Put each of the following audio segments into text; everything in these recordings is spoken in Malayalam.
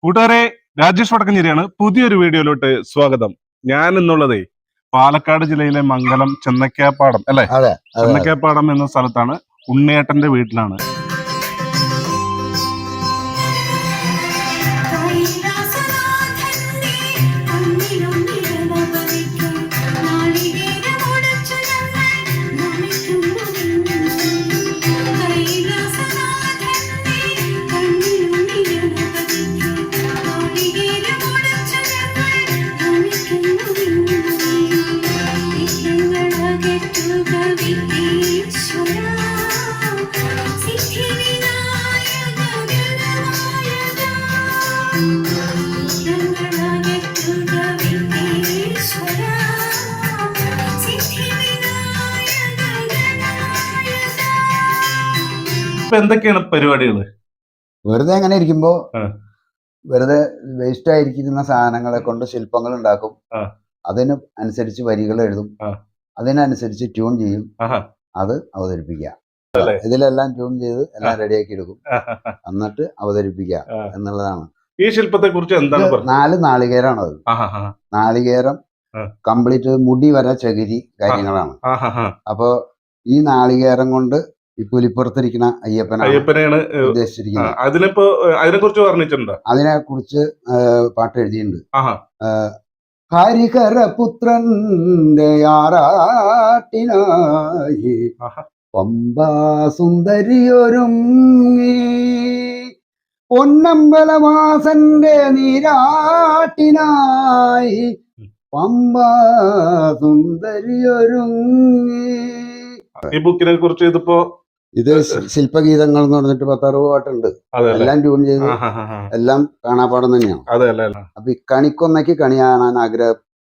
കൂട്ടുകാരെ, രാജേഷ് വടക്കഞ്ചേരിയാണ്. പുതിയൊരു വീഡിയോയിലോട്ട് സ്വാഗതം. ഞാൻ എന്നുള്ളതേ പാലക്കാട് ജില്ലയിലെ മംഗലം ചെന്നക്കാപ്പാടം അല്ലെ, ചെന്നക്കാപ്പാടം എന്ന സ്ഥലത്താണ്. ഉണ്ണിയേട്ടന്റെ വീട്ടിലാണ്. എന്തൊക്കെയാണ് പരിപാടികൾ? വെറുതെ എങ്ങനെ ഇരിക്കുമ്പോ വെറുതെ വേസ്റ്റ് ആയിരിക്കുന്ന സാധനങ്ങളെ കൊണ്ട് ശില്പങ്ങൾ ഉണ്ടാക്കും. അതിന് അനുസരിച്ച് വരികൾ എഴുതും, അതിനനുസരിച്ച് ട്യൂൺ ചെയ്യും, അത് അവതരിപ്പിക്കുക. ഇതിലെല്ലാം ട്യൂൺ ചെയ്ത് എല്ലാം റെഡിയാക്കി എടുക്കും, എന്നിട്ട് അവതരിപ്പിക്കുക എന്നുള്ളതാണ്. ഈ ശില്പത്തെ കുറിച്ച് എന്താണ്? 4 നാളികേരാണ് അത്. നാളികേരം കംപ്ലീറ്റ് മുടി വരെ ചകിരി കാര്യങ്ങളാണ്. അപ്പൊ ഈ നാളികേരം കൊണ്ട് ഈ പുലിപ്പുറത്തിരിക്കുന്ന അയ്യപ്പനെയാണ് ഉദ്ദേശിച്ചിരിക്കുന്നത്. അതിനെ കുറിച്ച് പറഞ്ഞിട്ടുണ്ടോ? അതിനെ കുറിച്ച് പാട്ട് എഴുതിയിട്ടുണ്ട്. ഹരിഹരപുത്രന്റെ ആറാട്ടിനായി പമ്പാ സുന്ദരിയൊരുങ്ങി, പൊന്നമ്പലവാസന്റെ നീരാട്ടിനായി പമ്പാ സുന്ദരിയൊരുങ്ങി. ഈ ബുക്കിനെ കുറിച്ച് ഇത് ശില്പഗീതങ്ങൾ എന്ന് പറഞ്ഞിട്ട് 10-60 പാട്ടുണ്ട്. എല്ലാം ട്യൂൺ ചെയ്ത് എല്ലാം കാണാപ്പാടം തന്നെയാണ്. അപ്പൊ ഈ കണിക്കൊന്നയ്ക്ക് കണി കാണാൻ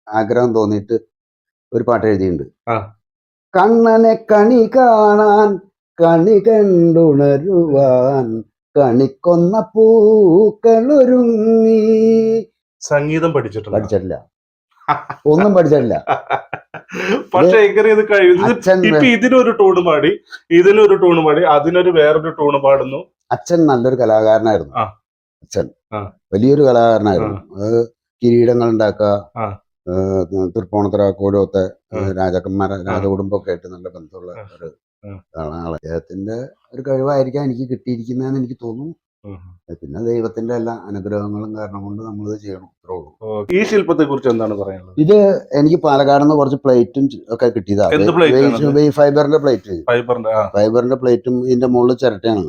ആഗ്രഹം തോന്നിയിട്ട് ഒരു പാട്ട് എഴുതിയിട്ടുണ്ട്. കണ്ണനെ കണി കാണാൻ കണി കണ്ടുണരുവാൻ കണിക്കൊന്ന പൂക്കളൊരുങ്ങി. സംഗീതം പഠിച്ചിട്ടില്ല, ഒന്നും പഠിച്ചിട്ടില്ല. പക്ഷെ എങ്ങനെ ഇത് കഴിയും? ഇതിനൊരു ടൂണ് പാടി, ഇതിനൊരു ടൂണ് പാടി, അതിനൊരു വേറൊരു ടൂണ് പാടുന്നു. അച്ഛൻ നല്ലൊരു കലാകാരനായിരുന്നു. അച്ഛൻ വലിയൊരു കലാകാരനായിരുന്നു. കിരീടങ്ങൾ ഉണ്ടാക്കുക, തൃപ്പൂണിത്തുറ കോലത്തെ രാജാക്കന്മാരെ രാജകുടുംബമൊക്കെ ആയിട്ട് നല്ല ബന്ധമുള്ള ഒരു ആളാണ്. അദ്ദേഹത്തിന്റെ ഒരു കഴിവായിരിക്കാം എനിക്ക് കിട്ടിയിരിക്കുന്നതെന്ന് എനിക്ക് തോന്നുന്നു. പിന്നെ ദൈവത്തിന്റെ എല്ലാ അനുഗ്രഹങ്ങളും കാരണം കൊണ്ട് നമ്മളിത് ചെയ്യണം. ഈ ശില്പത്തെ കുറിച്ച് എന്താണ് പറയാനുള്ളത്? ഇത് എനിക്ക് പാലക്കാട് നിന്ന് കുറച്ച് പ്ലേറ്റും ഒക്കെ കിട്ടിയതാണ്. ഫൈബറിന്റെ പ്ലേറ്റും ഇതിന്റെ മുകളിൽ ചിരട്ടയാണ്.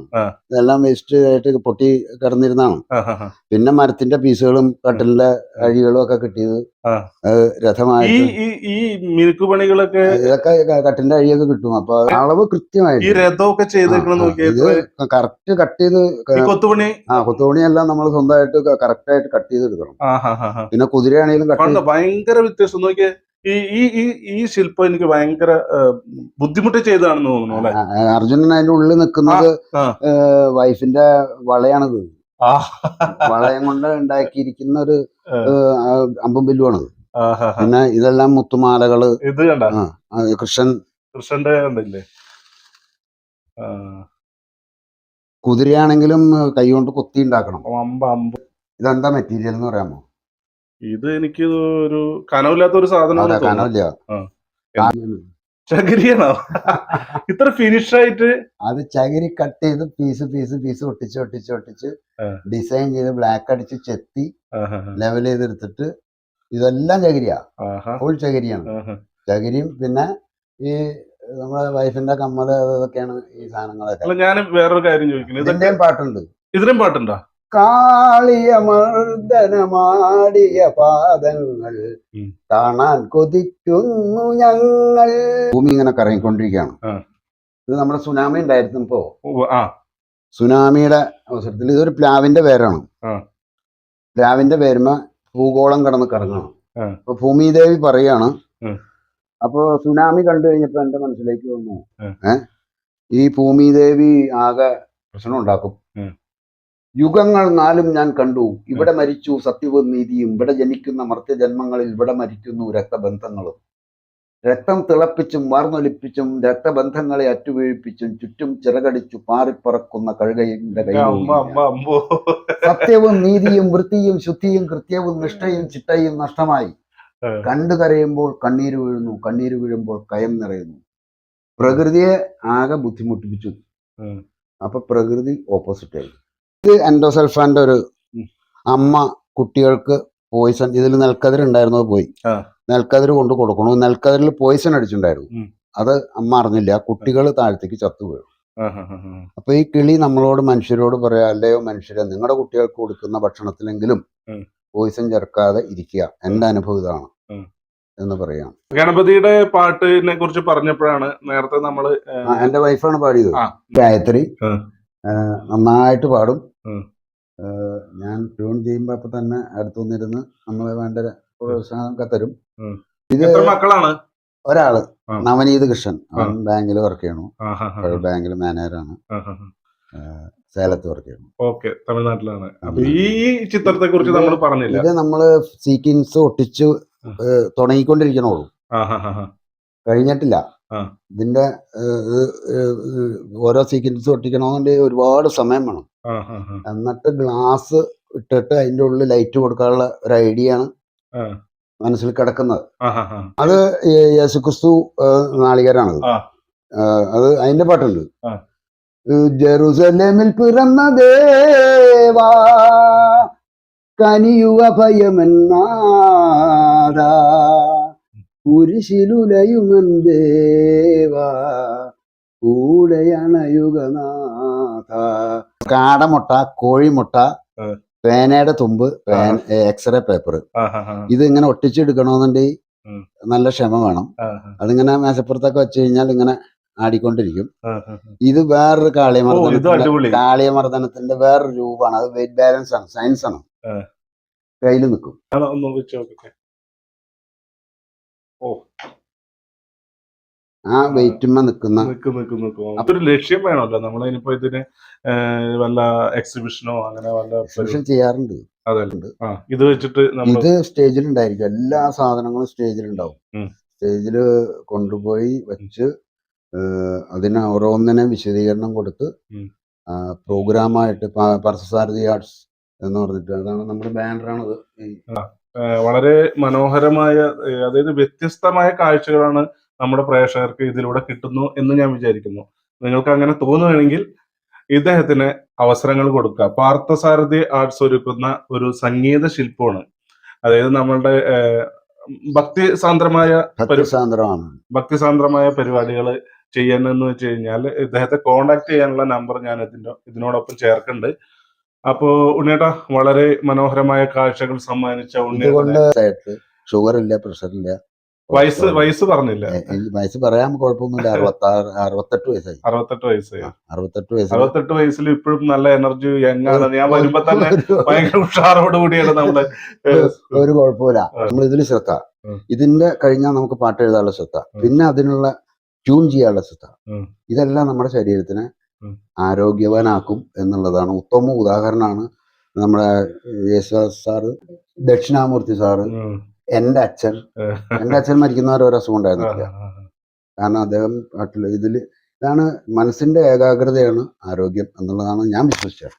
ഇതെല്ലാം വേസ്റ്റ് ആയിട്ട് പൊട്ടി കിടന്നിരുന്നാണ്. പിന്നെ മരത്തിന്റെ പീസുകളും കട്ടിലിന്റെ അഴികളും ഒക്കെ കിട്ടിയത് രഥമായിട്ട്. ഈ മിനുക്കുപണികളൊക്കെ ഇതൊക്കെ കട്ടിലിന്റെ അഴിയൊക്കെ കിട്ടും. അപ്പൊ അളവ് കൃത്യമായിട്ട് കറക്റ്റ് കട്ട് ചെയ്ത് കൊത്തുപണിയെല്ലാം നമ്മൾ സ്വന്തമായിട്ട് കറക്റ്റ് ആയിട്ട് കട്ട് ചെയ്തെടുക്കണം. പിന്നെ കുതിരയാണെങ്കിലും ഭയങ്കര വ്യത്യാസം നോക്കിയേ. ഈ ശില്പം എനിക്ക് ഭയങ്കര ബുദ്ധിമുട്ട് ചെയ്തതാണെന്ന് തോന്നുന്നു. അർജുനൻ അതിന്റെ ഉള്ളിൽ നിൽക്കുന്നത് വൈഫിന്റെ വളയാണത്. വളയം കൊണ്ട് ഉണ്ടാക്കിയിരിക്കുന്ന ഒരു അമ്പും ബില്ലുവാണത്. പിന്നെ ഇതെല്ലാം മുത്തുമാലകള്. ഇത് കണ്ട കൃഷ്ണന്റെ കുതിരയാണെങ്കിലും കൈകൊണ്ട് കൊത്തി ഉണ്ടാക്കണം. ഇതെന്താ മെറ്റീരിയൽ എന്ന് പറയാമോ? ഇത് എനിക്ക് ഒരു കനവില്ലാത്ത ഒരു സാധനം. കനവില്ല, ചകിരിയാണോ? ഇത്ര ഫിനിഷ് ആയിട്ട് അത് ചകിരി കട്ട് ചെയ്ത് പീസ് ഒട്ടിച്ച് ഡിസൈൻ ചെയ്ത് ബ്ലാക്ക് അടിച്ച് ചെത്തി ലെവൽ ചെയ്തെടുത്തിട്ട് ഇതെല്ലാം ചകിരിയാ, ഫുൾ ചകിരിയാണ്. ചകിരിയും പിന്നെ ഈ നമ്മളെ വൈഫിന്റെ കമ്മല് അതൊക്കെയാണ് ഈ സാധനങ്ങളൊക്കെ. ഞാൻ വേറൊരു കാര്യം ചോദിക്കുന്നത്, ഇതിന്റെയും പാട്ടുണ്ട്. ഇതിനും പാട്ടുണ്ടോ? കാളിയ മർദ്ദനമാടിയ പാദങ്ങൾ കാണാൻ കൊതിക്കുന്നു ഞങ്ങൾ. ഭൂമി ഇങ്ങനെ കറങ്ങിക്കൊണ്ടിരിക്കുകയാണ്. ഇത് നമ്മുടെ സുനാമി ഉണ്ടായിരുന്നപ്പോ സുനാമിയുടെ അവസരത്തിൽ ഇതൊരു പ്ലാവിന്റെ വേരാണ്. പ്ലാവിന്റെ വേരുമ്പോ ഭൂഗോളം കടന്ന് കറങ്ങണം. അപ്പൊ ഭൂമിദേവി പറയാണ്. അപ്പൊ സുനാമി കണ്ടു കഴിഞ്ഞപ്പോ എന്റെ മനസ്സിലേക്ക് വന്നു, ഈ ഭൂമിദേവി ആകെ പ്രശ്നം ഉണ്ടാക്കും. യുഗങ്ങൾ 4 ഞാൻ കണ്ടു, ഇവിടെ മരിച്ചു സത്യവും നീതിയും, ഇവിടെ ജനിക്കുന്ന മർത്യജന്മങ്ങളിൽ ഇവിടെ മരിക്കുന്നു രക്തബന്ധങ്ങളും. രക്തം തിളപ്പിച്ചും വാർന്നൊലിപ്പിച്ചും രക്തബന്ധങ്ങളെ അറ്റുവീഴ്പ്പിച്ചും ചുറ്റും ചിറകടിച്ചു പാറിപ്പറക്കുന്ന കഴുകയുടെ സത്യവും നീതിയും വൃത്തിയും ശുദ്ധിയും കൃത്യവും നിഷ്ഠയും ചിട്ടയും നഷ്ടമായി കണ്ടു കരയുമ്പോൾ കണ്ണീര് വീഴുന്നു, കണ്ണീര് വീഴുമ്പോൾ കയം നിറയുന്നു. പ്രകൃതിയെ ആകെ ബുദ്ധിമുട്ടിപ്പിച്ചു. അപ്പൊ പ്രകൃതി ഓപ്പോസിറ്റ് ആയി. ഇത് എൻഡോസൾഫാന്റെ ഒരു അമ്മ കുട്ടികൾക്ക് പോയിസൺ, ഇതിൽ നെൽക്കതിരുണ്ടായിരുന്നു, പോയി നെൽക്കതിര് കൊണ്ട് കൊടുക്കണു. നെൽക്കതിരിൽ പോയിസൺ അടിച്ചിട്ടുണ്ടായിരുന്നു. അത് അമ്മ അറിഞ്ഞില്ല. കുട്ടികൾ താഴത്തേക്ക് ചത്തു വീഴും. അപ്പൊ ഈ കിളി നമ്മളോട്, മനുഷ്യരോട് പറയാ, അല്ലയോ മനുഷ്യരെ, നിങ്ങളുടെ കുട്ടികൾക്ക് കൊടുക്കുന്ന ഭക്ഷണത്തിലെങ്കിലും പോയിസൺ ചേർക്കാതെ ഇരിക്കുക. എന്റെ അനുഭവം ഇതാണ് എന്ന് പറയാം. ഗണപതിയുടെ പാട്ടിനെ കുറിച്ച് പറഞ്ഞപ്പോഴാണ് നേരത്തെ നമ്മള് എന്റെ വൈഫാണ് പാടിയത്. ഗായത്രി നന്നായിട്ട് പാടും. ഞാൻ ട്യൂൺ ചെയ്യുമ്പോ അപ്പൊ തന്നെ അടുത്തു വന്നിരുന്ന് നമ്മളെ വേണ്ട പ്രോത്സാഹനമൊക്കെ തരും. ഇത് മക്കളാണ്? ഒരാള് നവനീത് കൃഷ്ണൻ, അവൻ ബാങ്കിൽ വർക്ക് ചെയ്യണു. ബാങ്കിൽ മാനേജറാണ്, സേലത്ത് വർക്ക് ചെയ്യണു. ഓക്കെ, തമിഴ്നാട്ടിലാണ്. ഈ ചിത്രത്തെ കുറിച്ച് നമ്മൾ പറഞ്ഞില്ല. ഇത് നമ്മള് സീക്വൻസ് ഒട്ടിച്ച് തുടങ്ങിക്കൊണ്ടിരിക്കണുള്ളൂ, കഴിഞ്ഞിട്ടില്ല. ഇതിന്റെ ഓരോ സീക്വൻസ് ഒട്ടിക്കണമെന്നുണ്ടെങ്കിൽ ഒരുപാട് സമയം വേണം. എന്നിട്ട് ഗ്ലാസ് ഇട്ടിട്ട് അതിന്റെ ഉള്ളിൽ ലൈറ്റ് കൊടുക്കാനുള്ള ഒരു ഐഡിയ ആണ് മനസ്സിൽ കിടക്കുന്നത്. അത് യേശുക്രിസ്തു നാളികേരാണത്. അത് അതിന്റെ പാട്ടുണ്ട്. ജെറുസലേമിൽ പിറന്ന ദേവാ കനിയുവ ഭയമെന്നാദാ കുരിശിലുലയുമൻ ദേവാ കൂടെയണയുഗനാഥ. കാടമുട്ട, കോഴിമുട്ട, പേനയുടെ തുമ്പ്, എക്സ്റേ പേപ്പർ, ഇത് ഇങ്ങനെ ഒട്ടിച്ചെടുക്കണമെന്നുണ്ടെങ്കിൽ നല്ല ക്ഷമ വേണം. അതിങ്ങനെ മേശപ്പുറത്തൊക്കെ വെച്ച് കഴിഞ്ഞാൽ ഇങ്ങനെ ആടിക്കൊണ്ടിരിക്കും. ഇത് വേറൊരു കാളിയമർദ്ദനത്തിന്റെ വേറൊരു രൂപമാണ്. അത് വെയിറ്റ് ബാലൻസ് ആണ്, സയൻസ് ആണ്. കയ്യിൽ നിൽക്കും. ആ വെയിറ്റുമ്മ നിൽക്കുന്ന അതൊരു ലക്ഷ്യം വേണമല്ലോ. നമ്മളിപ്പോ ഇതിന് വല്ല എക്സിബിഷനോ അങ്ങനെ വല്ല ചെയ്യാറുണ്ട്. ഇത് വെച്ചിട്ട് ഇത് സ്റ്റേജിലുണ്ടായിരിക്കും. എല്ലാ സാധനങ്ങളും സ്റ്റേജിലുണ്ടാവും. സ്റ്റേജില് കൊണ്ടുപോയി വെച്ച് അതിന് ഓരോന്നിനെ വിശദീകരണം കൊടുത്ത് പ്രോഗ്രാമായിട്ട് പാർത്ഥസാരഥി ആർട്സ് എന്ന് പറഞ്ഞിട്ട്, അതാണ് നമ്മുടെ ബാനറാണത്. വളരെ മനോഹരമായ, അതായത് വ്യത്യസ്തമായ കാഴ്ചകളാണ് നമ്മുടെ പ്രേക്ഷകർക്ക് ഇതിലൂടെ കിട്ടുന്നു എന്ന് ഞാൻ വിചാരിക്കുന്നു. നിങ്ങൾക്ക് അങ്ങനെ തോന്നുകയാണെങ്കിൽ ഇദ്ദേഹത്തിന് അവസരങ്ങൾ കൊടുക്കുക. പാർത്ഥസാരഥി ആർട്സ് ഒരുക്കുന്ന ഒരു സംഗീത ശില്പമാണ്. അതായത് നമ്മളുടെ ഭക്തിസാന്ദ്രമായ പരിപാടികൾ ചെയ്യാനെന്ന് വെച്ച് കഴിഞ്ഞാൽ ഇദ്ദേഹത്തെ കോണ്ടാക്ട് ചെയ്യാനുള്ള നമ്പർ ഞാൻ ഇതിനോടൊപ്പം ചേർക്കുന്നുണ്ട്. അപ്പോ ഉണ്ണിയേട്ടാ, വളരെ മനോഹരമായ കാഴ്ചകൾ സമ്മാനിച്ച ഉണ്ണിയേട്ടനെ. ഷുഗർ ഇല്ല, പ്രഷർ ഇല്ല, വയസ്സ് പറഞ്ഞില്ല. വയസ്സ് പറയാൻ കുഴപ്പമൊന്നുമില്ല. 68 വയസ്സായി. 68 വയസ്സിൽ ഇപ്പോഴും നല്ല എനർജി, യങ്ങാണ്. ഞാൻ വരുമ്പോ തന്നെ ഭയങ്കര ഉഷാറോട് കൂടിയാണ് നമ്മള്. ഒരു കുഴപ്പമില്ല. നമ്മൾ ഇതിൽ ശ്രദ്ധ, ഇതിന്റെ കഴിഞ്ഞാൽ നമുക്ക് പാട്ട് എഴുതാനുള്ള ശ്രദ്ധ, പിന്നെ അതിനുള്ള ട്യൂൺ ചെയ്യാനുള്ള ശ്രദ്ധ, ഇതെല്ലാം നമ്മുടെ ശരീരത്തിനെ ആരോഗ്യവാനാക്കും എന്നുള്ളതാണ്. ഉത്തമ ഉദാഹരണമാണ് നമ്മുടെ യേശുദാസ് സാറ്, ദക്ഷിണാമൂർത്തി സാറ്, എന്റെ അച്ഛൻ മരിക്കുന്നവരെ ഒരു അസുഖം ഉണ്ടായിരുന്നില്ല. കാരണം അദ്ദേഹം ഇതില് ഇതാണ് മനസ്സിന്റെ ഏകാഗ്രതയാണ് ആരോഗ്യം എന്നുള്ളതാണ് ഞാൻ വിശ്വസിച്ചത്.